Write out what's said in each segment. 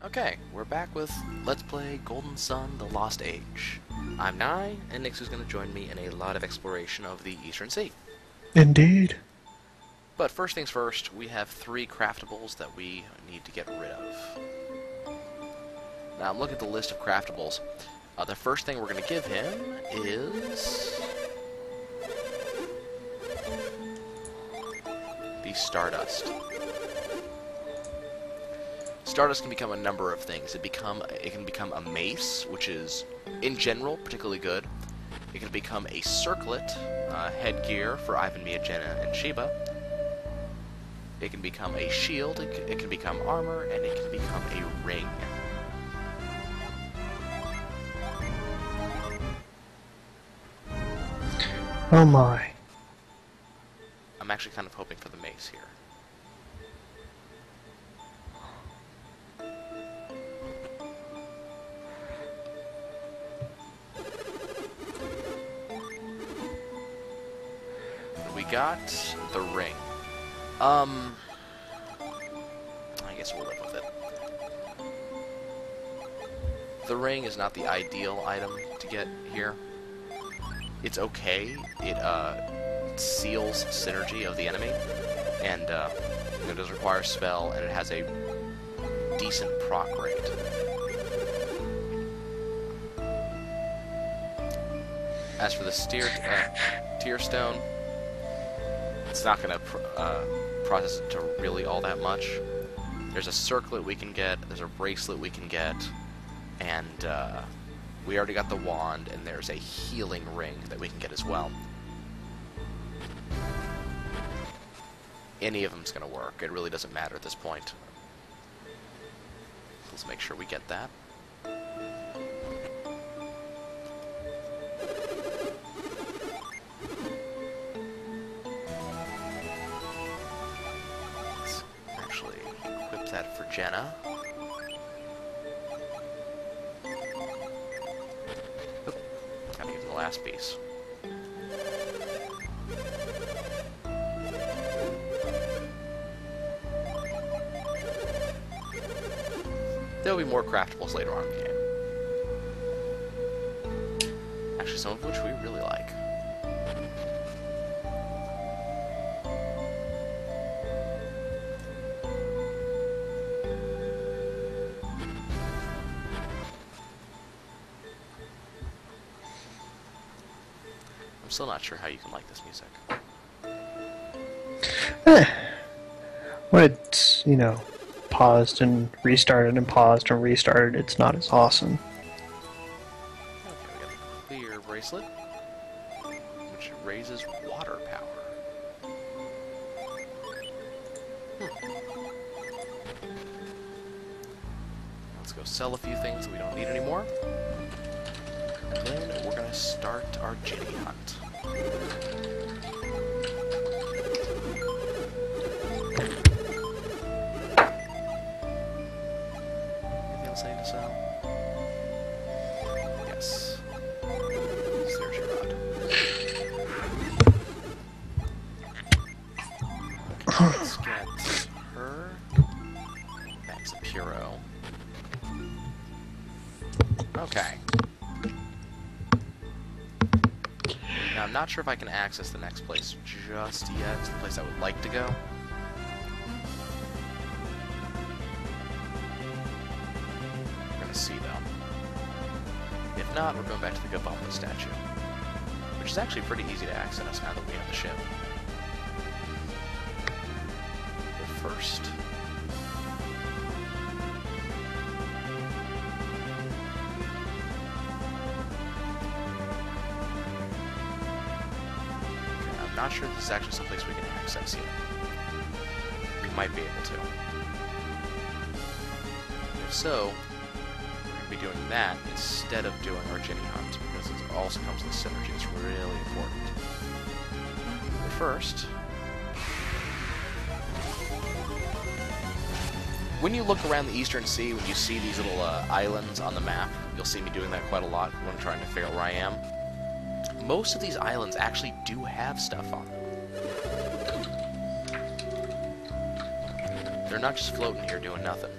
Okay, we're back with Let's Play Golden Sun: The Lost Age. I'm Nye, and Nix is going to join me in a lot of exploration of the Eastern Sea. Indeed. But first things first, we have 3 craftables that we need to get rid of. Now, I'm looking at the list of craftables. The first thing we're going to give him is the Stardust. Stardust can become a number of things. It can become a mace, which is, in general, particularly good. It can become a circlet, headgear for Ivan, Mia, Jenna, and Sheba. It can become a shield, it can become armor, and it can become a ring. Oh my. I'm actually kind of hoping for the mace here. We got the ring. I guess we'll live with it. The ring is not the ideal item to get here. It's okay. It seals synergy of the enemy, and it does require a spell, and it has a decent proc rate. As for the Tear Stone, it's not going to process it to really all that much. There's a circlet we can get, there's a bracelet we can get, and we already got the wand, and there's a healing ring that we can get as well. Any of them's going to work. It really doesn't matter at this point. Let's make sure we get that. Let's actually equip that for Jenna. Oop, gotta give him the last piece. There'll be more craftables later on in the game. Actually, some of which we really like. I'm still not sure how you can like this music. When it's, paused and restarted and paused and restarted, it's not as awesome. Okay, we got the clear bracelet, which raises water power. Let's go sell a few things that we don't need anymore. And then we're gonna start our Djinni hunt. Anything to sell? Yes. There's your rod. Okay, let's get her. That's a Puro. Okay. Now, I'm not sure if I can access the next place just yet. It's the place I would like to go. We're gonna see, though. If not, we're going back to the Gabamba statue, which is actually pretty easy to access now that we have the ship. But first... I'm not sure if this is actually someplace we can access yet. We might be able to. If so, we're going to be doing that instead of doing our Djinni hunt, because it also comes with synergy. It's really important. But first, when you look around the Eastern Sea, when you see these little islands on the map, you'll see me doing that quite a lot when I'm trying to figure out where I am. Most of these islands actually do have stuff on them. They're not just floating here doing nothing.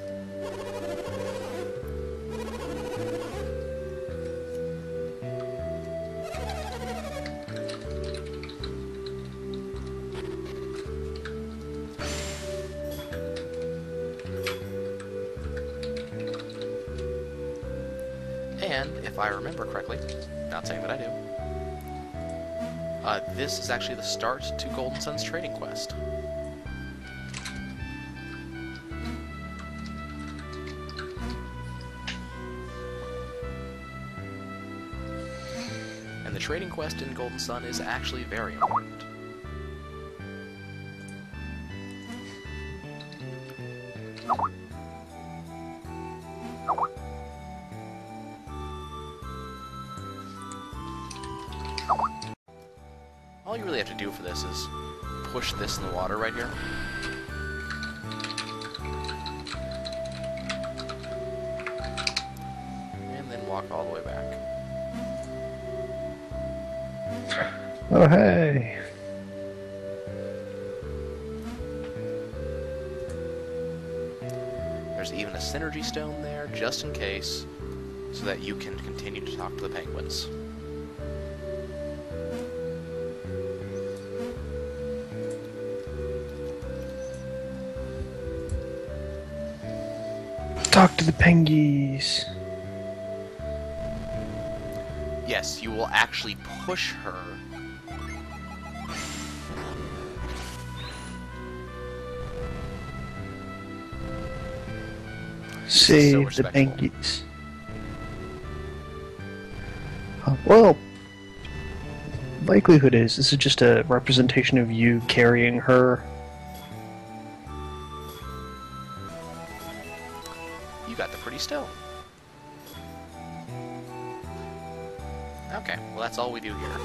And, if I remember correctly, not saying that I do, this is actually the start to Golden Sun's trading quest. And the trading quest in Golden Sun is actually very important. All you really have to do for this is push this in the water right here. And then walk all the way back. Oh, hey. There's even a synergy stone there, just in case, so that you can continue to talk to the penguins. Talk to the pengies. Yes, you will actually push her. Save the pengies. Well, likelihood is this is just a representation of you carrying her. You got the pretty stone. Okay, well that's all we do here.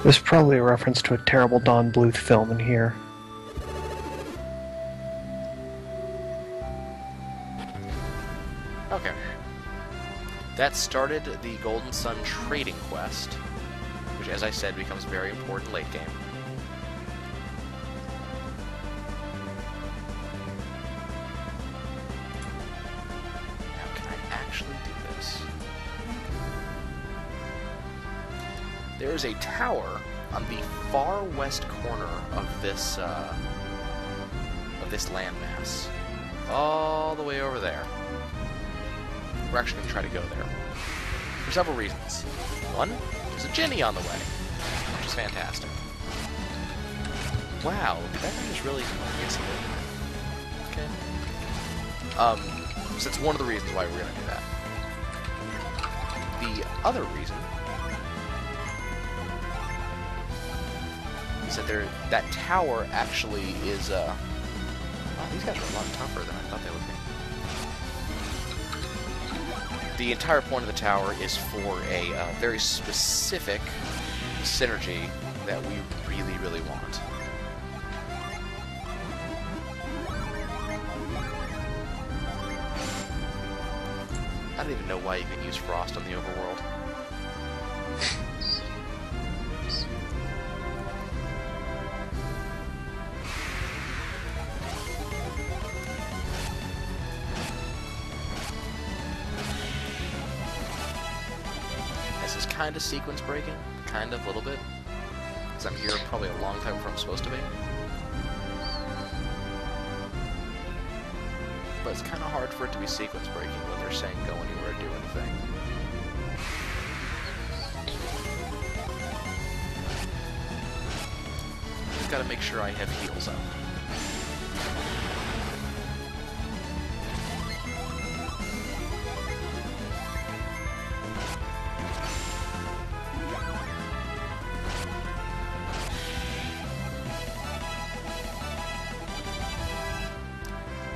There's probably a reference to a terrible Don Bluth film in here. Okay. That started the Golden Sun trading quest, which, as I said, becomes very important late game. Now, can I actually do this? There is a tower on the far west corner of this landmass, all the way over there. We're actually going to try to go there. For several reasons. One, there's a Djinni on the way, which is fantastic. Wow, did that just really... Yes, it did. Okay. So that's one of the reasons why we're going to do that. The other reason is that that tower actually is, wow, these guys are a lot tougher than I thought they would be. The entire point of the tower is for a very specific synergy that we really, really want. I don't even know why you can use Frost on the overworld. This is kind of sequence breaking, kind of, a little bit, because I'm here probably a long time before I'm supposed to be. But it's kind of hard for it to be sequence breaking when they're saying go anywhere, do anything. Just gotta make sure I have heals up.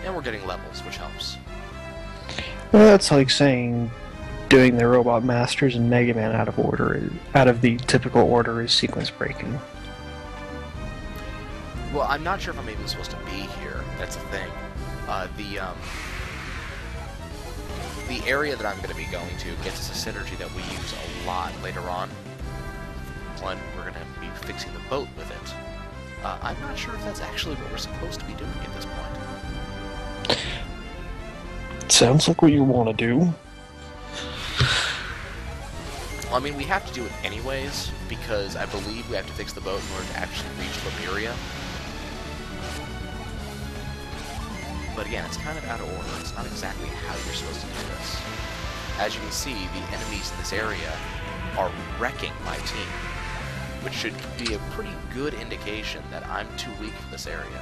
And we're getting levels, which helps. Well, that's like saying doing the Robot Masters and Mega Man out of order, out of the typical order, is sequence breaking. Well, I'm not sure if I'm even supposed to be here. That's the thing. The area that I'm going to be going to gets us a synergy that we use a lot later on, when we're going to be fixing the boat with it. I'm not sure if that's actually what we're supposed to be doing at this point. Sounds like what you want to do. Well, I mean, we have to do it anyways, because I believe we have to fix the boat in order to actually reach Lemuria. But again, it's kind of out of order. It's not exactly how you're supposed to do this. as you can see, the enemies in this area are wrecking my team, which should be a pretty good indication that I'm too weak for this area.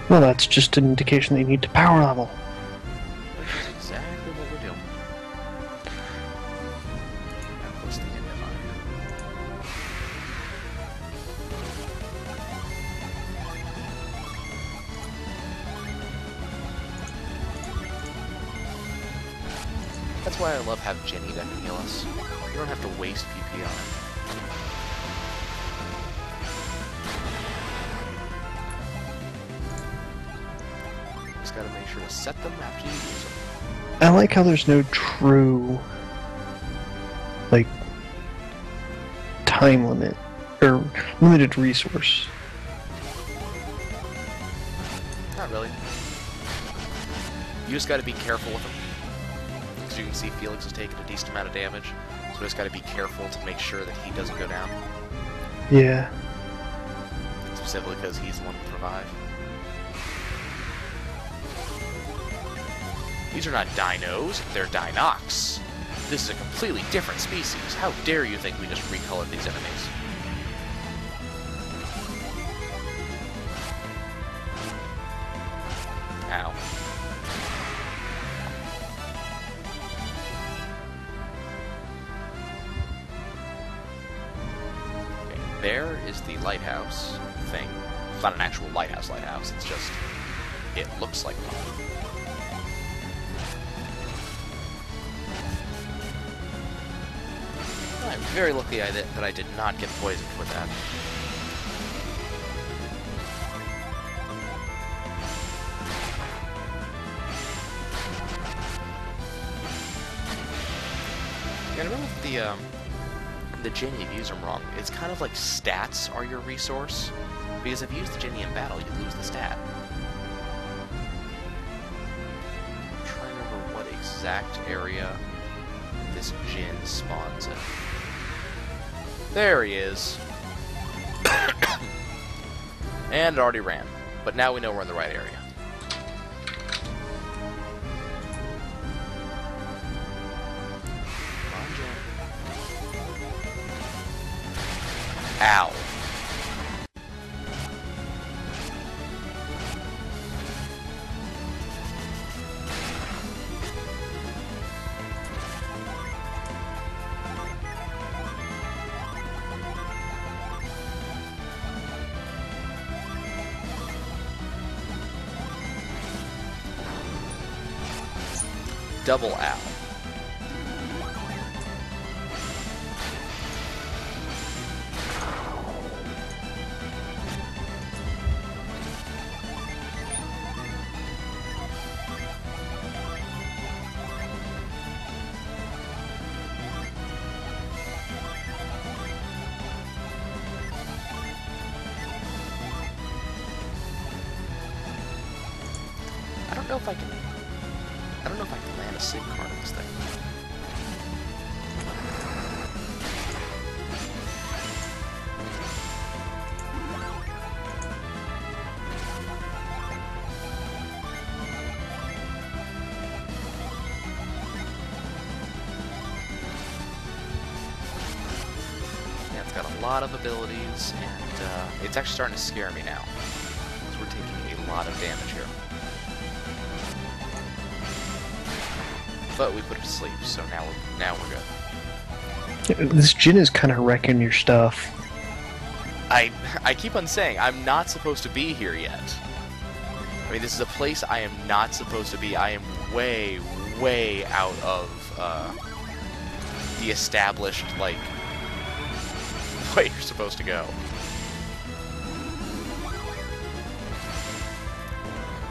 Well, that's just an indication that you need to power level. Which is exactly what we're doing. Now, close the end of mine. That's why I love having Djinni that can heal us. You don't have to waste PP on it. Just gotta make sure to set them after you use them. I like how there's no true, like, time limit, or limited resource. Not really. You just gotta be careful with them. As you can see, Felix has taken a decent amount of damage, so we just gotta be careful to make sure that he doesn't go down. Yeah. Specifically because he's the one to revive. These are not dinos, they're Dinox. This is a completely different species. How dare you think we just recolored these enemies? Ow. Okay, there is the lighthouse thing. It's not an actual lighthouse, it's just... it looks like one. I'm very lucky that I did not get poisoned with that. Yeah, I remember the Djinni, if you use them wrong, it's kind of like stats are your resource. Because if you use the Djinni in battle, you lose the stat. I'm trying to remember what exact area this Djinn spawns in. There he is. And it already ran. But now we know we're in the right area. Come on, Djinn. Ow. Double ow. I don't know if I can land a SIG card on this thing. Yeah, it's got a lot of abilities, and it's actually starting to scare me now. Because we're taking a lot of damage here. But we put it to sleep, so now we're good. This Djinn is kind of wrecking your stuff. I keep on saying I'm not supposed to be here yet. I mean, this is a place I am not supposed to be. I am way, way out of the established, like, way you're supposed to go.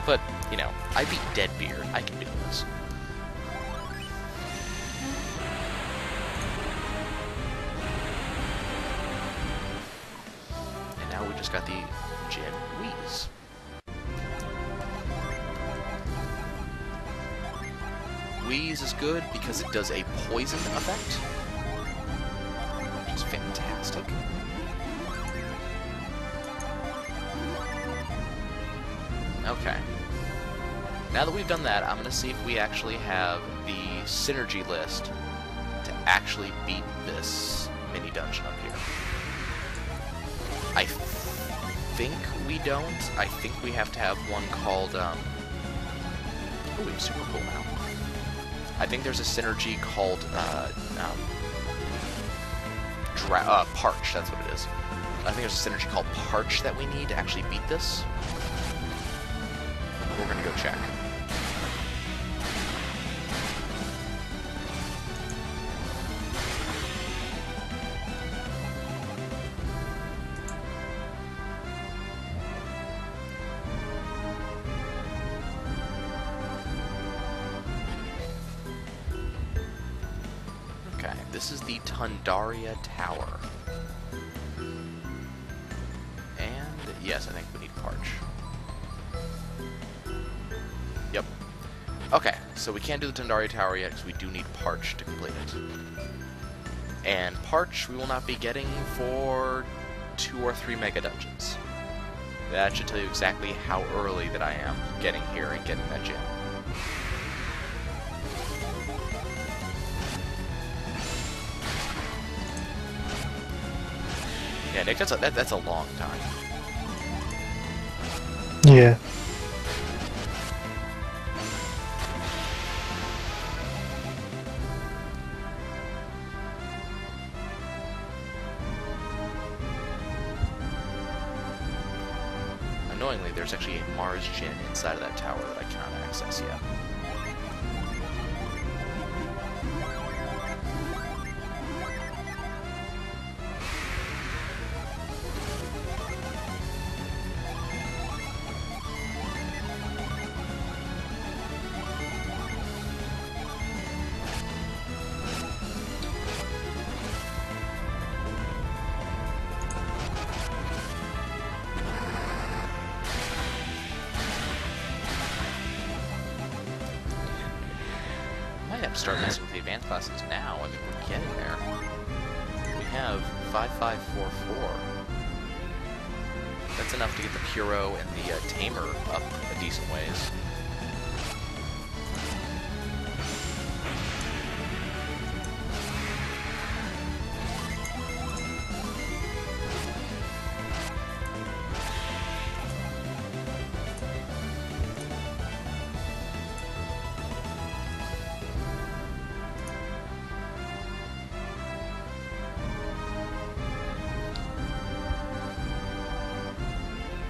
But, you know, I beat Deadbeard. I can do this. Now we just got the Djinn Wheeze. Wheeze is good because it does a poison effect, which is fantastic. Okay. Now that we've done that, I'm going to see if we actually have the synergy list to actually beat this mini dungeon up here. I think we don't. I think we have to have one called, oh, it's super cool now. I think there's a synergy called, Parch, that's what it is. I think there's a synergy called Parch that we need to actually beat this. We're gonna go check. Okay, this is the Tundaria Tower. And yes, I think we need Parch. Yep. Okay, so we can't do the Tundaria Tower yet because we do need Parch to complete it. And Parch we will not be getting for 2 or 3 mega dungeons. That should tell you exactly how early that I am getting here and getting that gem. Yeah, Nick, that's a long time. Yeah. Annoyingly, there's actually a Mars Djinn inside of that tower that I cannot access yet. I might have to start messing with the advanced classes now. I mean, we're getting there. We have 5544. That's enough to get the Puro and the Tamer up a decent ways.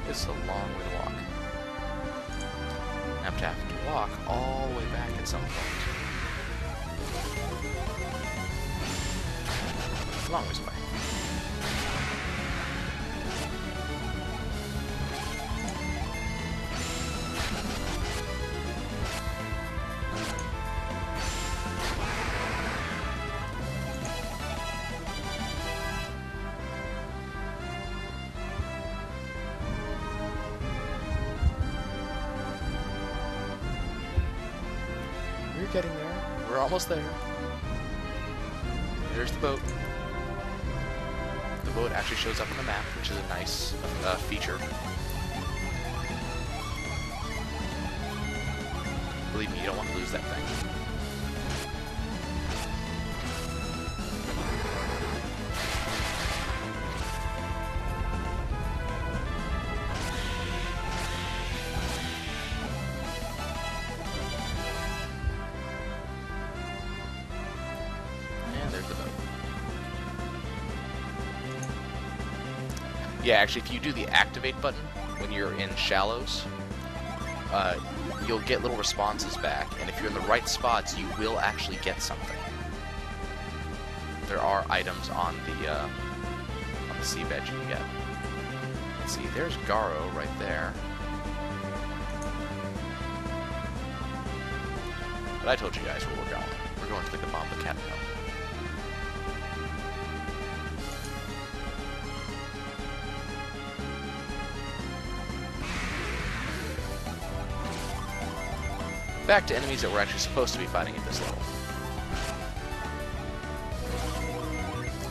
It's a long way to walk. I have to walk all the way back at some point. It's a long ways away. We're getting there. We're almost there. There's the boat. The boat actually shows up on the map, which is a nice feature. Believe me, you don't want to lose that thing. There's the boat. Yeah, actually, if you do the activate button when you're in shallows, you'll get little responses back, and if you're in the right spots, you will actually get something. There are items on the seabed you can get. Let's see, there's Garo right there. But I told you guys where we're going. We're going to the Kabamba Catacomb. Back to enemies that we're actually supposed to be fighting at this level.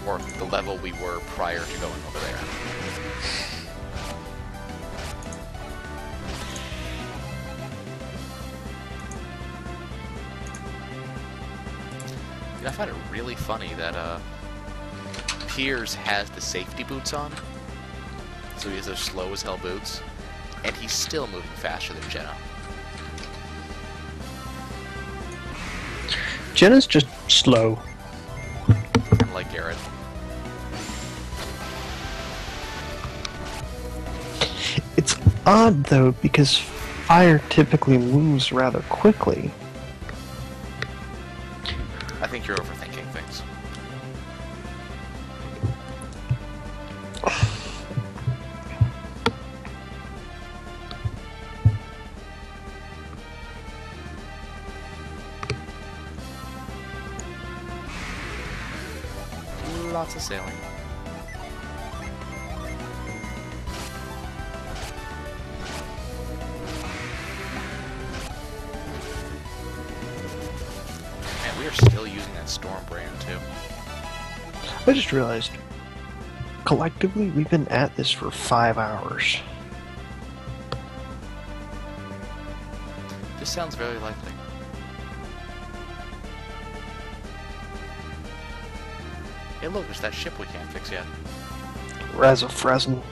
Or the level we were prior to going over there. I find it really funny that Piers has the safety boots on, so he has those slow as hell boots, and he's still moving faster than Jenna. Jenna's just slow. Kind of like Garrett. It's odd though, because fire typically moves rather quickly. I think you're overthinking things. Lots of sailing. Man, we are still using that Storm brand too. I just realized, collectively, we've been at this for 5 hours. This sounds very likely. Hey look, there's that ship we can't fix yet. Razza Fresn.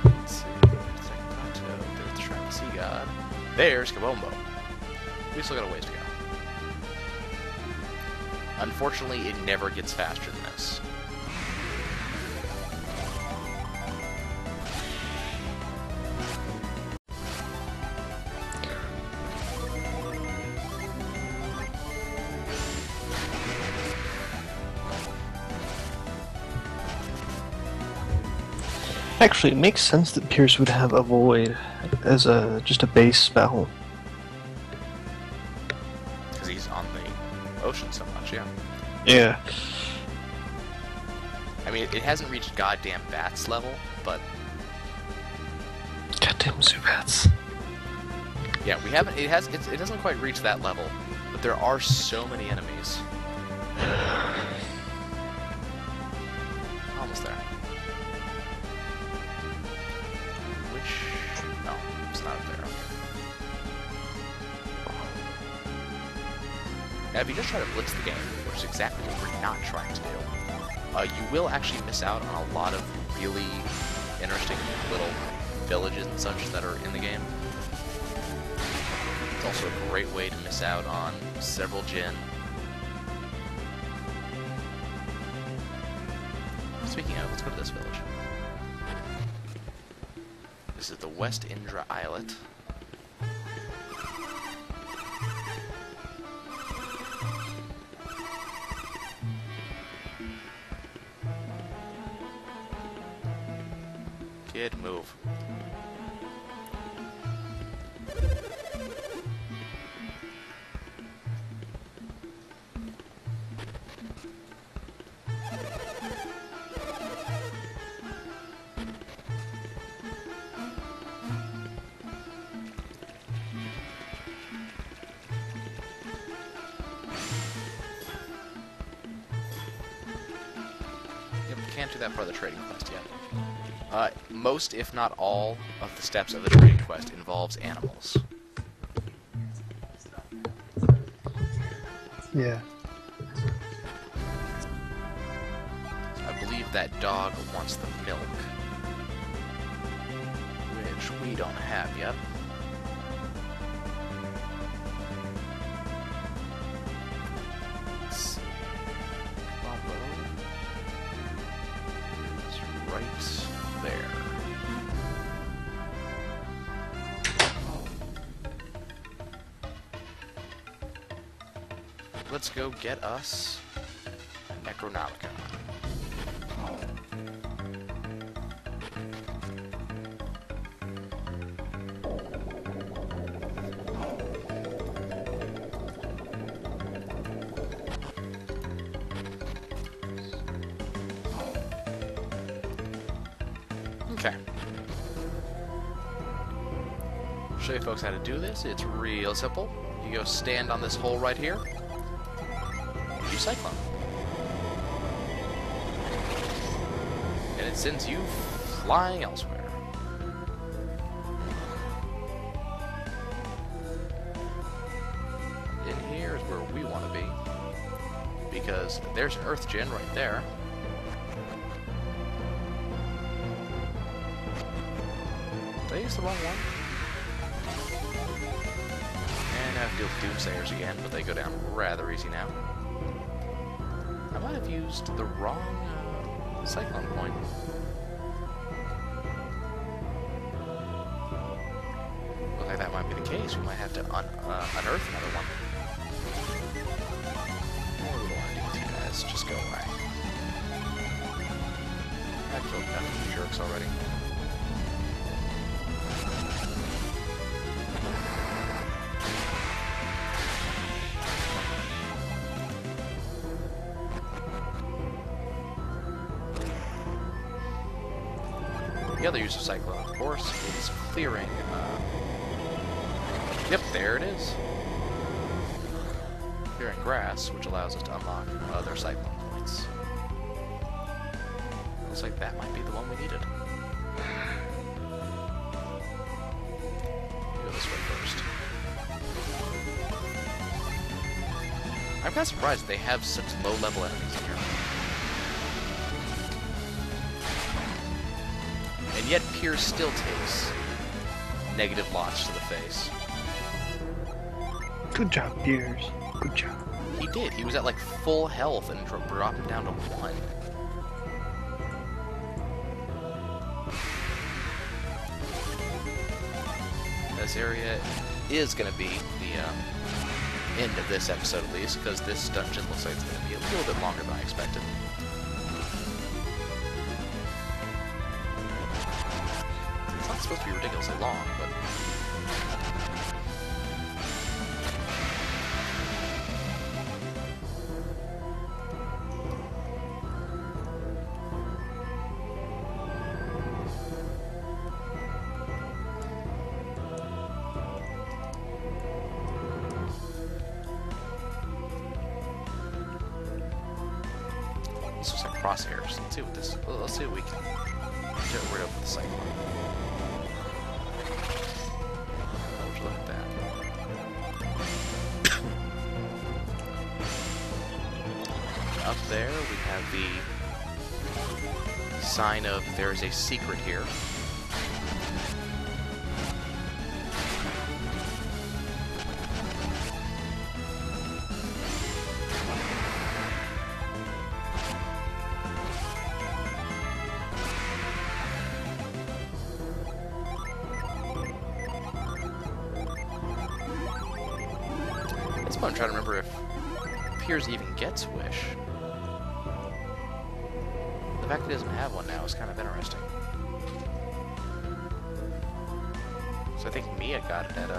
Let's see, there's Second Plateau, there's the Shrine of the Sea God. There's Kabombo. We still got a ways to go. Unfortunately, it never gets faster than this. Actually, it makes sense that Pierce would have Avoid as just a base spell. Because he's on the ocean so much, yeah. Yeah. I mean, it hasn't reached goddamn Bats level, but Goddamn Zubats. yeah, we haven't. It doesn't quite reach that level, but there are so many enemies. Almost there. Which? No, it's not up there. Okay. Now, if you just try to blitz the game, which is exactly what we're not trying to do, you will actually miss out on a lot of really interesting little villages and such that are in the game. It's also a great way to miss out on several Djinn. Speaking of, let's go to this village. This is the West Indra Islet. Kid, move. Yep, can't do that part of the trading quest yet. Most, if not all, of the steps of the trading quest involves animals. Yeah. I believe that dog wants the milk, which we don't have yet. Let's see. Combo is right there. Let's go get us a Necronomicon. Okay. I'll show you folks how to do this. It's real simple. You go stand on this hole right here. You Cyclone. And it sends you flying elsewhere. because there's an Earth Djinn right there. Did I use the wrong one? And I have to deal with Doomsayers again, but they go down rather easy now. I might have used the wrong Cyclone point. Looks like that might be the case. We might have to unearth another one. What do we want to do with you guys? Just go away. I killed enough of you jerks already. The other use of Cyclone, of course, is clearing, yep, there it is. Clearing grass, which allows us to unlock other Cyclone points. Looks like that might be the one we needed. Go this way first. I'm kind of surprised they have such low-level enemies in here. And yet Piers still takes negative lots to the face. Good job, Piers. Good job. He did. He was at like full health and dropped him down to 1. This area is going to be the end of this episode at least, because this dungeon looks like it's going to be a little bit longer than I expected. It's not supposed to be ridiculously long, but... This looks like crosshairs. Let's see what this. Let's see what we can get rid of with the Cyclone. Would you look at that? Up there we have the sign of there is a secret here. I'm trying to remember if Piers even gets Wish. The fact that he doesn't have one now is kind of interesting. So I think Mia got it at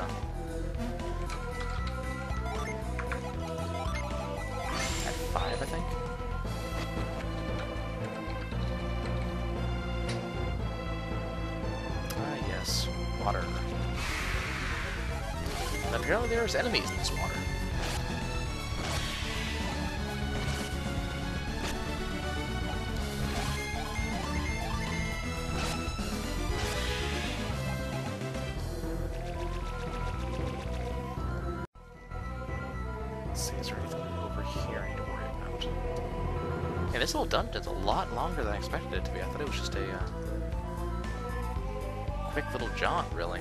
5, I think. Ah, yes. Water. And apparently there's enemies in this water. Let's see, is there anything over here I need to worry about? Yeah, this little dungeon's a lot longer than I expected it to be. I thought it was just a quick little jaunt, really.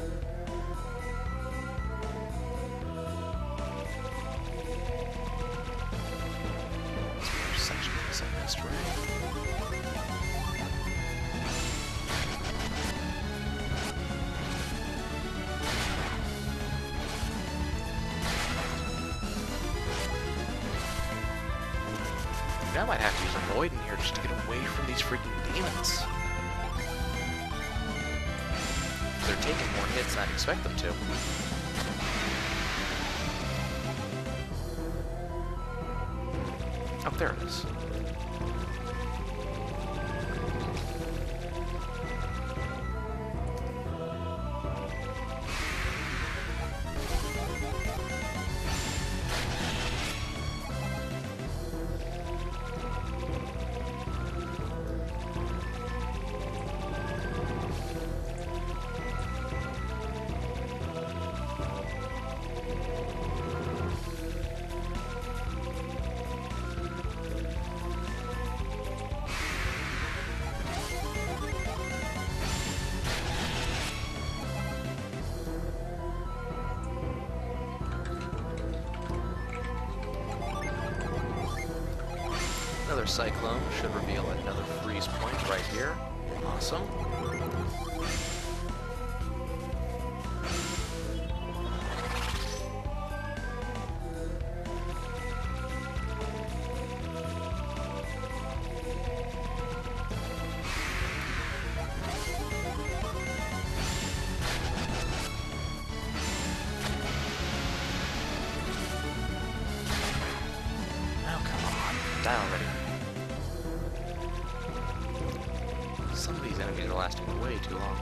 Section of this I missed, right? I might have to use a Void in here just to get away from these freaking demons. They're taking more hits than I'd expect them to. Oh, there it is. Cyclone should reveal another freeze point right here. Awesome. Die already. Some of these enemies are lasting way too long.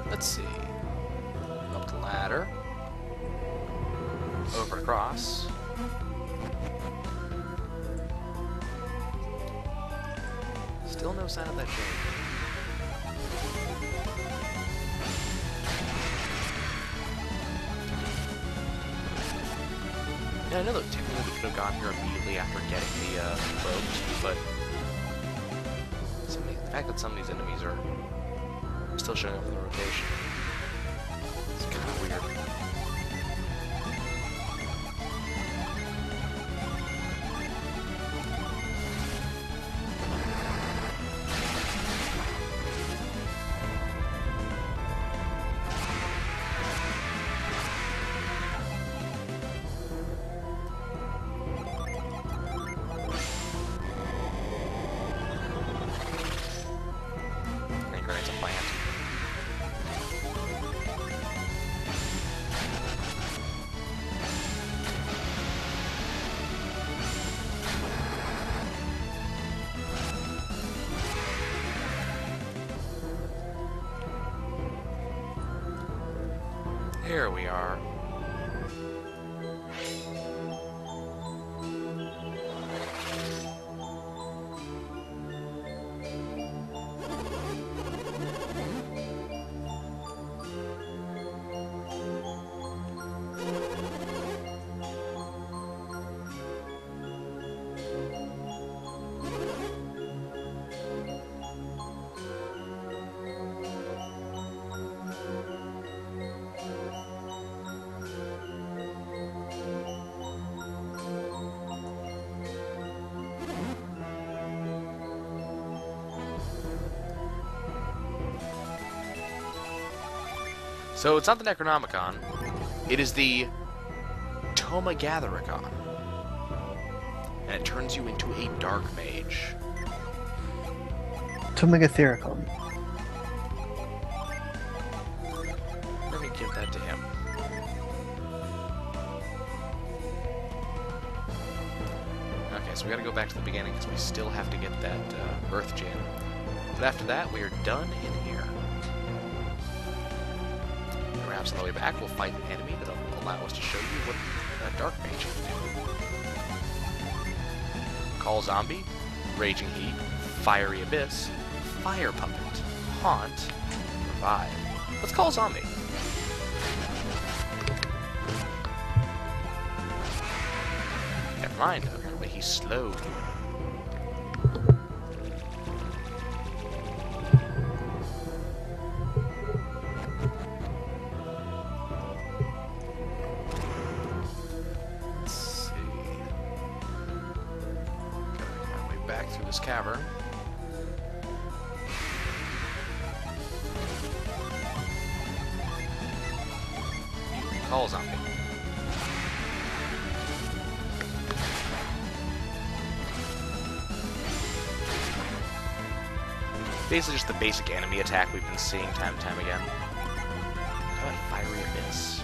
Let's see. Up the ladder. Over across. Still no sign of that Djinni. Yeah, I know that technically we could have gone here immediately after getting the probes, but the fact that some of these enemies are still showing up in the rotation is kind of weird. Here we are. So it's not the Necronomicon, it is the Tomagathericon. And it turns you into a Dark Mage. Tomagathericon. Let me give that to him. Okay, so we gotta go back to the beginning because we still have to get that Earth Gem. But after that, we are done in here. Perhaps on the way back, we'll fight an enemy that'll allow us to show you what a Dark Mage can do. Call Zombie, Raging Heat, Fiery Abyss, Fire Puppet, Haunt, Revive. Let's call Zombie. Never mind, apparently he's slow. Back through this cavern. You call Zombie. Basically just the basic enemy attack we've been seeing time and time again. How about Fiery Abyss?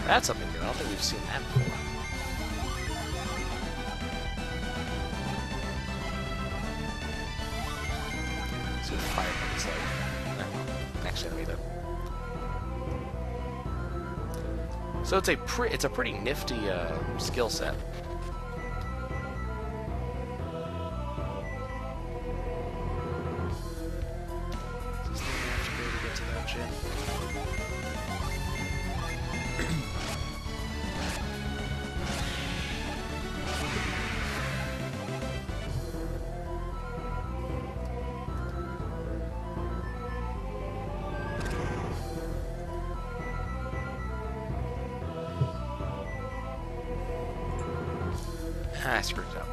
That's something new. I don't think we've seen that before. See what the fire is like. Next enemy though. So it's a pretty nifty skill set. Is this the way I have to go to get to that gym? I screwed up.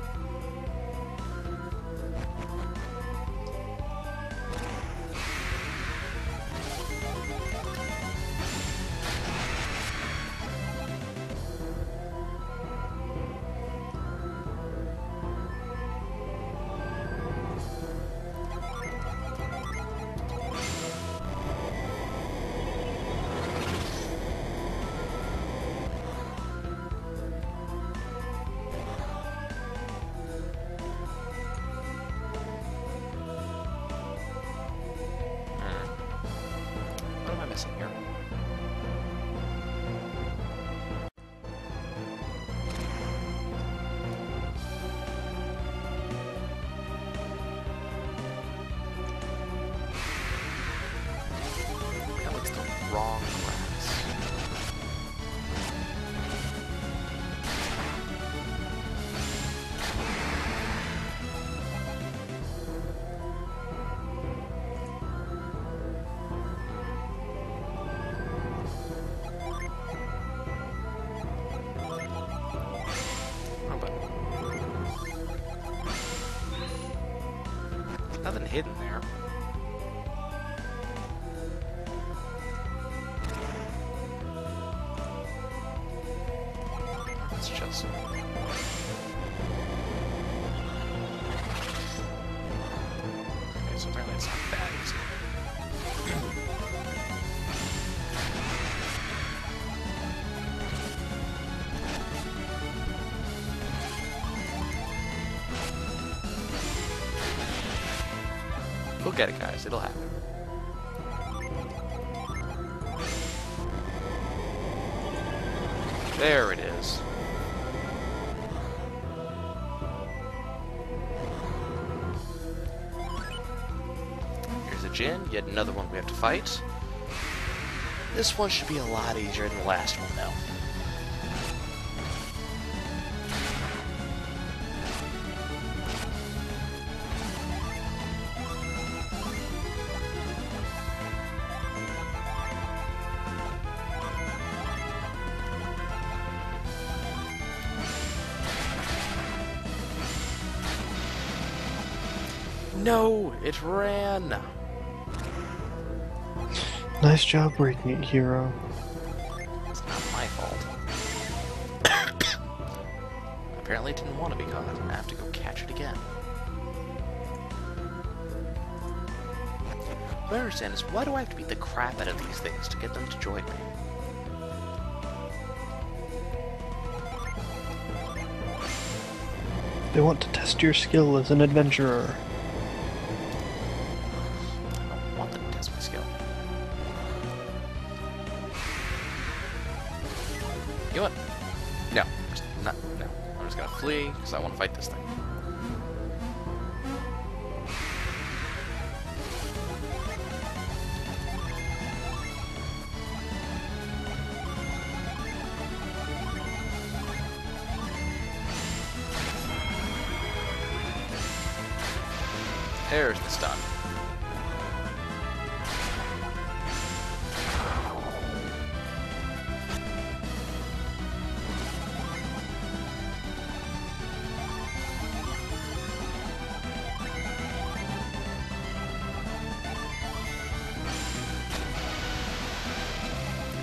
What am I missing here? That looks the wrong grass. Oh, but nothing hidden there. It's just... Okay, so apparently it's not that easy. We'll get it, guys. It'll happen. There it is. Here's a Djinn, yet another one we have to fight. This one should be a lot easier than the last one, though. No, it ran. Nice job breaking it, hero. It's not my fault. Apparently it didn't want to be caught. I have to go catch it again. What I don't understand is, why do I have to beat the crap out of these things to get them to join me? They want to test your skill as an adventurer. I don't want them to test my skill. You know what? No. No. I'm just gonna flee, because I want to fight this thing. There's the stun.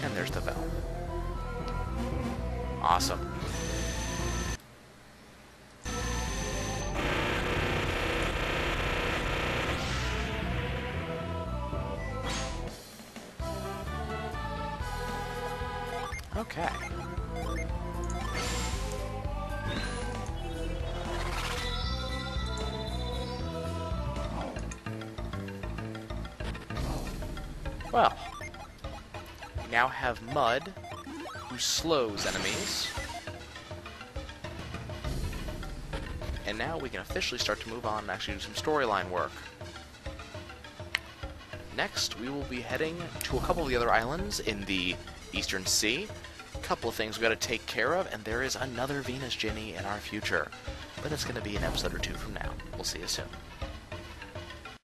And there's the bell. Awesome. Okay. Well, we now have Mud, who slows enemies. And now we can officially start to move on and actually do some storyline work. Next, we will be heading to a couple of the other islands in the Eastern Sea. A couple of things we gotta take care of, and there is another Venus Djinni in our future. But it's gonna be an episode or two from now. We'll see you soon.